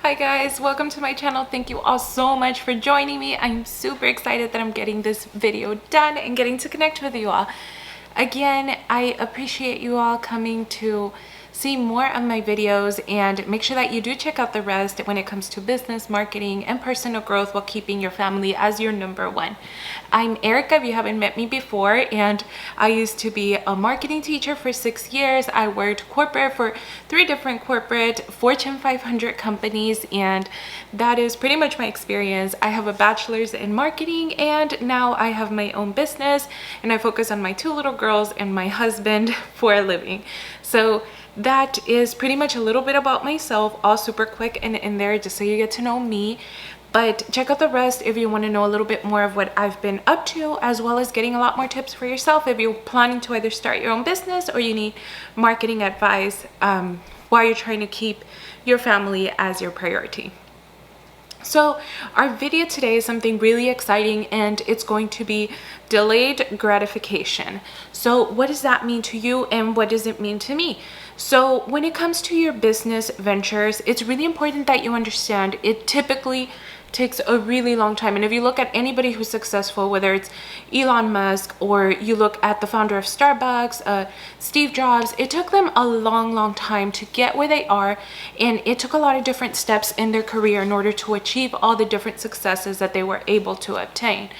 Hi guys, welcome to my channel. Thank you all so much for joining me. I'm super excited that I'm getting this video done and getting to connect with you all. Again, I appreciate you all coming to see more of my videos, and make sure that you do check out the rest when it comes to business, marketing, and personal growth while keeping your family as your number one. I'm Erica, if you haven't met me before, and I used to be a marketing teacher for 6 years. I worked corporate for 3 different corporate Fortune 500 companies, and that is pretty much my experience. I have a bachelor's in marketing, and now I have my own business, and I focus on my 2 little girls and my husband for a living. So that is pretty much a little bit about myself, all super quick and in there, just so you get to know me. But check out the rest if you want to know a little bit more of what I've been up to, as well as getting a lot more tips for yourself if you're planning to either start your own business or you need marketing advice while you're trying to keep your family as your priority. So our video today is something really exciting, and it's going to be delayed gratification. So what does that mean to you, and what does it mean to me? So when it comes to your business ventures, it's really important that you understand it typically takes a really long time. And if you look at anybody who's successful, whether it's Elon Musk or you look at the founder of Starbucks, Steve Jobs, it took them a long time to get where they are, and it took a lot of different steps in their career in order to achieve all the different successes that they were able to obtain.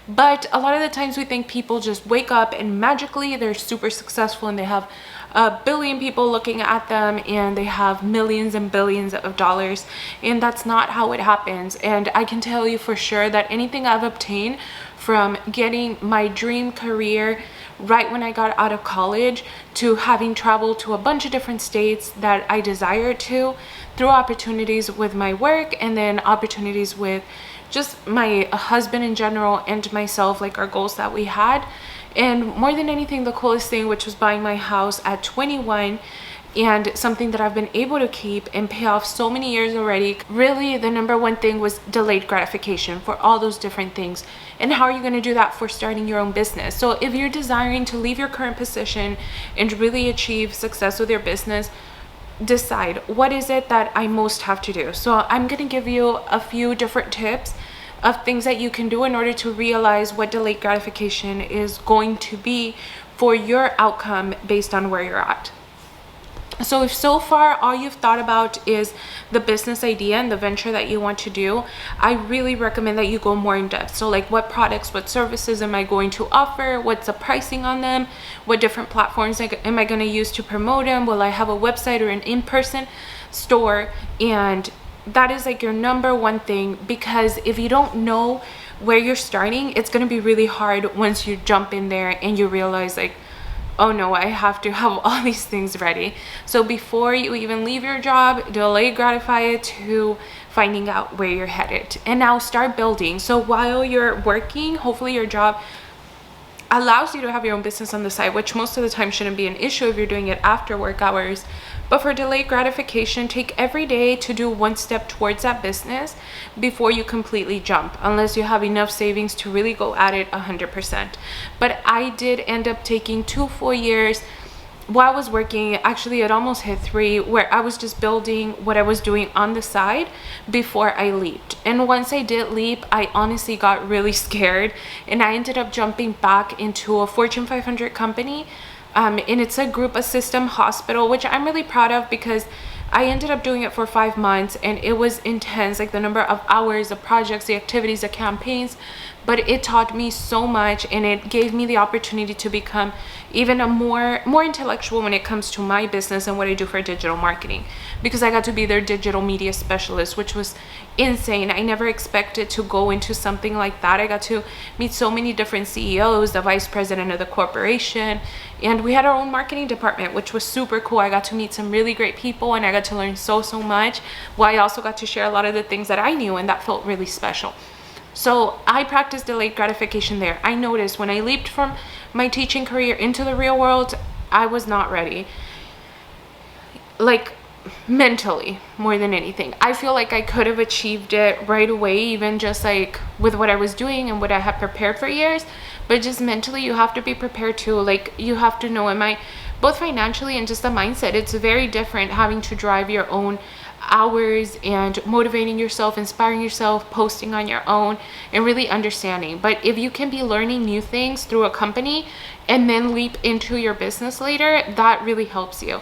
But a lot of the times we think people just wake up and magically they're super successful and they have a billion people looking at them and they have millions and billions of dollars, and that's not how it happens. And I can tell you for sure that anything I've obtained from getting my dream career right when I got out of college to having traveled to a bunch of different states that I desired to, through opportunities with my work and then opportunities with just my husband in general and myself, like our goals that we had. And more than anything, the coolest thing, which was buying my house at 21, and something that I've been able to keep and pay off so many years already. Really, the number one thing was delayed gratification for all those different things. And how are you going to do that for starting your own business? So if you're desiring to leave your current position and really achieve success with your business, decide, what is it that I most have to do? So I'm going to give you a few different tips of things that you can do in order to realize what delayed gratification is going to be for your outcome based on where you're at. So if so far all you've thought about is the business idea and the venture that you want to do, I really recommend that you go more in depth. So like, what products, what services am I going to offer? What's the pricing on them? What different platforms am I going to use to promote them? Will I have a website or an in-person store? And that is like your number one thing, because if you don't know where you're starting, it's going to be really hard once you jump in there and you realize like, oh no, I have to have all these things ready. So before you even leave your job, delay gratify it to finding out where you're headed, and now start building. So while you're working, hopefully your job allows you to have your own business on the side, which most of the time shouldn't be an issue if you're doing it after work hours. But for delayed gratification, take every day to do one step towards that business before you completely jump, unless you have enough savings to really go at it 100%. But I did end up taking 2 full years while I was working. Actually, it almost hit 3, where I was just building what I was doing on the side before I leaped. And once I did leap, I honestly got really scared, and I ended up jumping back into a Fortune 500 company. And it's a group, a system hospital, which I'm really proud of, because I ended up doing it for 5 months, and it was intense, like the number of hours, the projects, the activities, the campaigns. But it taught me so much, and it gave me the opportunity to become even a more intellectual when it comes to my business and what I do for digital marketing, because I got to be their digital media specialist, which was insane. I never expected to go into something like that. I got to meet so many different CEOs, the vice president of the corporation, and we had our own marketing department, which was super cool. I got to meet some really great people, and I got to learn so much, while I also got to share a lot of the things that I knew, and that felt really special. So I practiced delayed gratification there. I noticed when I leaped from my teaching career into the real world, I was not ready. Like, mentally, more than anything. I feel like I could have achieved it right away, even just like with what I was doing and what I had prepared for years. But just mentally, you have to be prepared too. Like, you have to know, am I, both financially and just the mindset, it's very different having to drive your own hours and motivating yourself, inspiring yourself, posting on your own, and really understanding. But if you can be learning new things through a company and then leap into your business later, that really helps you.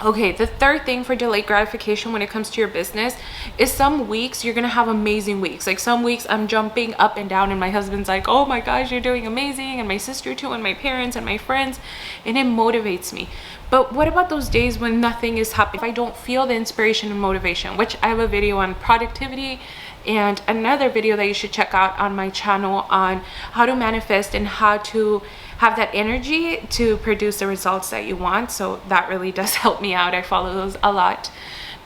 Okay, the third thing for delayed gratification when it comes to your business is some weeks you're gonna have amazing weeks. Like some weeks I'm jumping up and down and my husband's like, oh my gosh, you're doing amazing, and my sister too, and my parents and my friends, and it motivates me. But what about those days when nothing is happening? If I don't feel the inspiration and motivation, which I have a video on productivity and another video that you should check out on my channel on how to manifest and how to have that energy to produce the results that you want. So that really does help me out. I follow those a lot.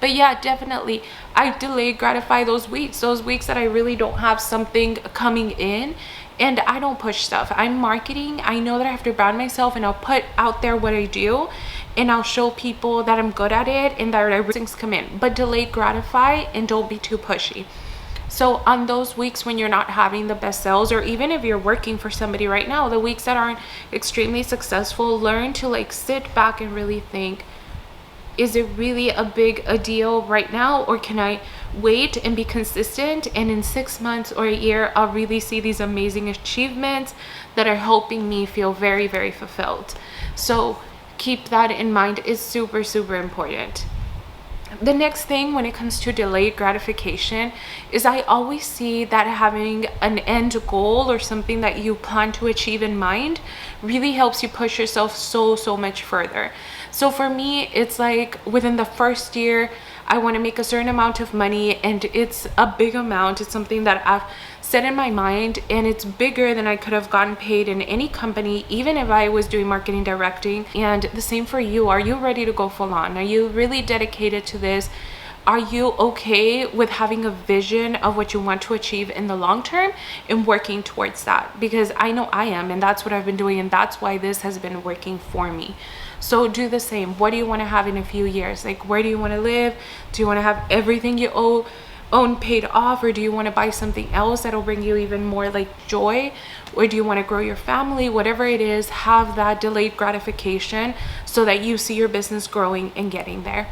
But yeah, definitely I delay gratify those weeks that I really don't have something coming in, and I don't push stuff. I'm marketing. I know that I have to brand myself, and I'll put out there what I do, and I'll show people that I'm good at it and that things come in. But delay gratify and don't be too pushy. So on those weeks when you're not having the best sales, or even if you're working for somebody right now, the weeks that aren't extremely successful, learn to like sit back and really think, is it really a big a deal right now, or can I wait and be consistent, and in 6 months or a year I'll really see these amazing achievements that are helping me feel very, very fulfilled. So keep that in mind. Is super, super important. The next thing when it comes to delayed gratification is I always see that having an end goal or something that you plan to achieve in mind really helps you push yourself so much further. So for me, it's like within the first year, I want to make a certain amount of money, and it's a big amount. It's something that I've set in my mind, and it's bigger than I could have gotten paid in any company, even if I was doing marketing directing. And the same for you. Are you ready to go full on? Are you really dedicated to this? Are you okay with having a vision of what you want to achieve in the long term and working towards that? Because I know I am, and that's what I've been doing, and that's why this has been working for me. So do the same. What do you want to have in a few years? Like, where do you want to live? Do you want to have everything you own paid off, or do you want to buy something else that'll bring you even more like joy? Or do you want to grow your family? Whatever it is, have that delayed gratification so that you see your business growing and getting there.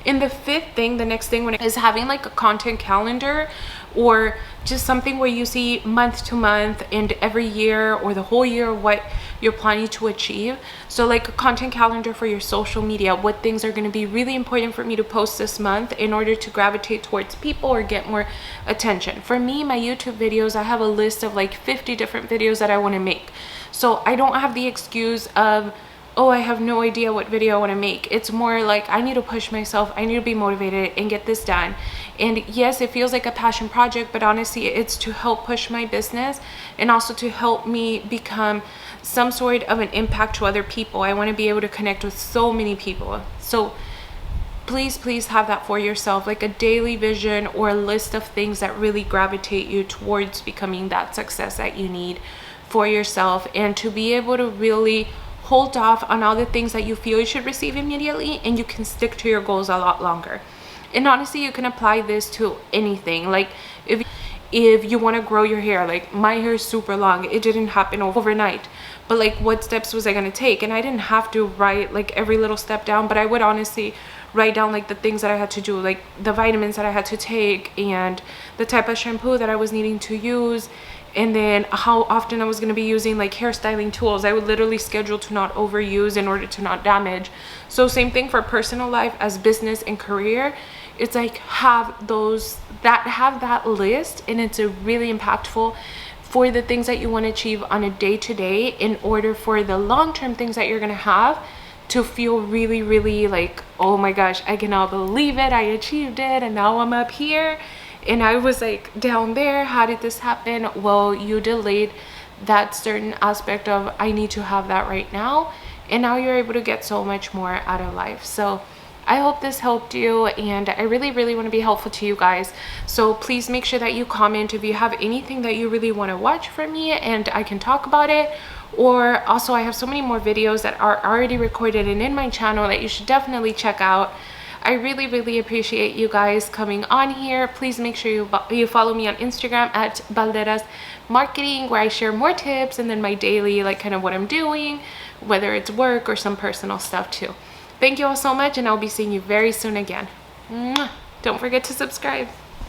And the fifth thing, the next thing, is having like a content calendar, or just something where you see month to month and every year or the whole year what you're planning to achieve. So like a content calendar for your social media, what things are going to be really important for me to post this month in order to gravitate towards people or get more attention. For me, my YouTube videos, I have a list of like 50 different videos that I want to make. So I don't have the excuse of, oh, I have no idea what video I want to make. It's more like I need to push myself, I need to be motivated and get this done. And yes, it feels like a passion project, but honestly it's to help push my business and also to help me become some sort of an impact to other people. I want to be able to connect with so many people. So please have that for yourself, like a daily vision or a list of things that really gravitate you towards becoming that success that you need for yourself, and to be able to really hold off on all the things that you feel you should receive immediately, and you can stick to your goals a lot longer. And honestly, you can apply this to anything. Like if you want to grow your hair, like my hair is super long, it didn't happen overnight, but like what steps was I going to take? And I didn't have to write like every little step down, but I would honestly write down like the things that I had to do, like the vitamins that I had to take and the type of shampoo that I was needing to use, and then how often I was going to be using like hairstyling tools. I would literally schedule to not overuse in order to not damage. So same thing for personal life as business and career. It's like have that list, and it's a really impactful for the things that you want to achieve on a day-to-day, in order for the long-term things that you're going to have to feel really like, oh my gosh, I cannot believe it, I achieved it, and now I'm up here and I was like down there. How did this happen? Well, you delayed that certain aspect of I need to have that right now, and now you're able to get so much more out of life. So I hope this helped you, and I really want to be helpful to you guys. So please make sure that you comment if you have anything that you really want to watch from me and I can talk about it. Or also, I have so many more videos that are already recorded and in my channel that you should definitely check out. I really appreciate you guys coming on here. Please make sure you follow me on Instagram at Balderas Marketing, where I share more tips and then my daily, like kind of what I'm doing, whether it's work or some personal stuff too. Thank you all so much, and I'll be seeing you very soon again. Mwah. Don't forget to subscribe.